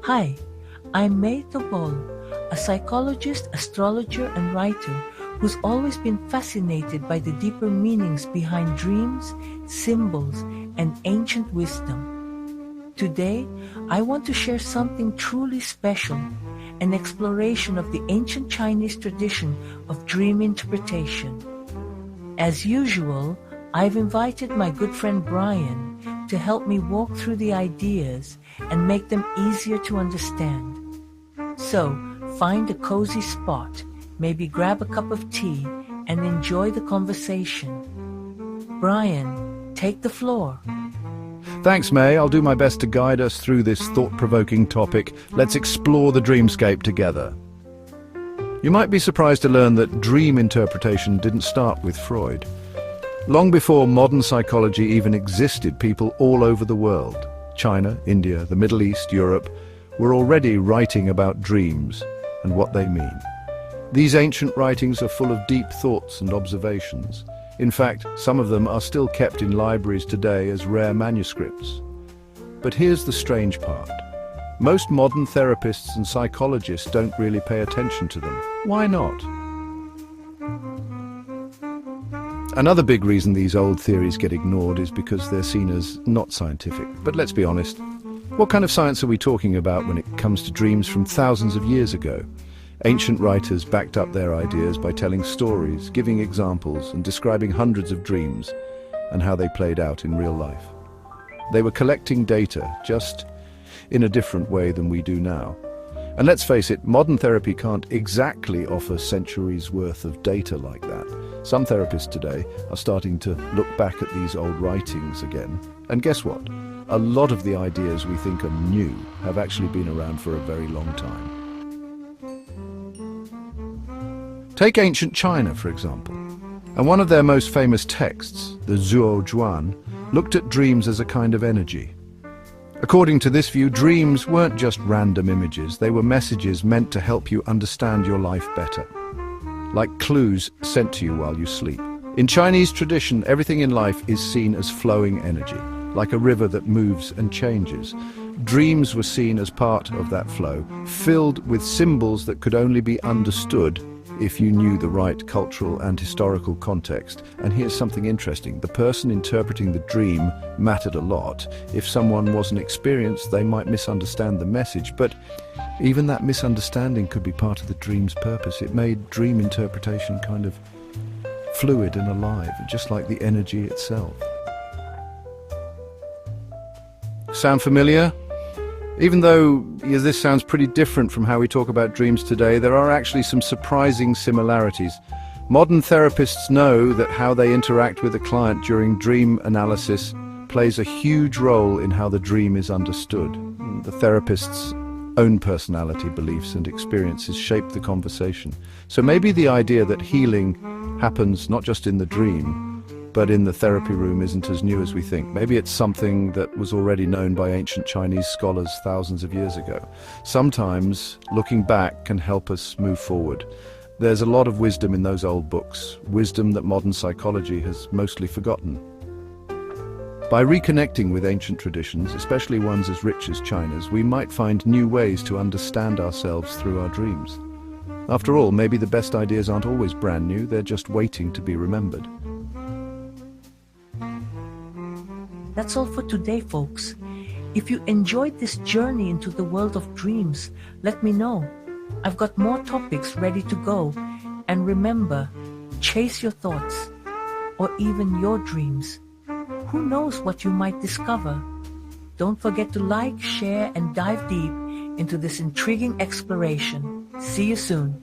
Hi, I'm May Tobol, a psychologist, astrologer, and writer who's always been fascinated by the deeper meanings behind dreams, symbols, and ancient wisdom. Today, I want to share something truly special, an exploration of the ancient Chinese tradition of dream interpretation. As usual, I've invited my good friend Brian to help me walk through the ideas and make them easier to understand. So, find a cozy spot, maybe grab a cup of tea, and enjoy the conversation. Brian, take the floor. Thanks, May. I'll do my best to guide us through this thought-provoking topic. Let's explore the dreamscape together. You might be surprised to learn that dream interpretation didn't start with Freud. Long before modern psychology even existed, people all over the world, China, India, the Middle East, Europe, were already writing about dreams and what they mean. These ancient writings are full of deep thoughts and observations. In fact, some of them are still kept in libraries today as rare manuscripts. But here's the strange part. Most modern therapists and psychologists don't really pay attention to them. Why not? Another big reason these old theories get ignored is because they're seen as not scientific. But let's be honest, what kind of science are we talking about when it comes to dreams from thousands of years ago? Ancient writers backed up their ideas by telling stories, giving examples, and describing hundreds of dreams and how they played out in real life. They were collecting data, just in a different way than we do now. And let's face it, modern therapy can't exactly offer centuries' worth of data like that. Some therapists today are starting to look back at these old writings again. And guess what? A lot of the ideas we think are new have actually been around for a very long time. Take ancient China, for example. And one of their most famous texts, the Zhuo Zhuan, looked at dreams as a kind of energy. According to this view, dreams weren't just random images, they were messages meant to help you understand your life better, like clues sent to you while you sleep. In Chinese tradition, everything in life is seen as flowing energy, like a river that moves and changes. Dreams were seen as part of that flow, filled with symbols that could only be understood if you knew the right cultural and historical context. And here's something interesting. The person interpreting the dream mattered a lot. If someone wasn't experienced, they might misunderstand the message, but even that misunderstanding could be part of the dream's purpose. It made dream interpretation kind of fluid and alive, just like the energy itself. Sound familiar? Even though this sounds pretty different from how we talk about dreams today, there are actually some surprising similarities. Modern therapists know that how they interact with a client during dream analysis plays a huge role in how the dream is understood. The therapist's own personality, beliefs, and experiences shape the conversation. So maybe the idea that healing happens not just in the dream, but in the therapy room isn't as new as we think. Maybe it's something that was already known by ancient Chinese scholars thousands of years ago. Sometimes looking back can help us move forward. There's a lot of wisdom in those old books, wisdom that modern psychology has mostly forgotten. By reconnecting with ancient traditions, especially ones as rich as China's, we might find new ways to understand ourselves through our dreams. After all, maybe the best ideas aren't always brand new, they're just waiting to be remembered. That's all for today, folks. If you enjoyed this journey into the world of dreams, let me know. I've got more topics ready to go. And remember, chase your thoughts, or even your dreams. Who knows what you might discover? Don't forget to like, share, and dive deep into this intriguing exploration. See you soon.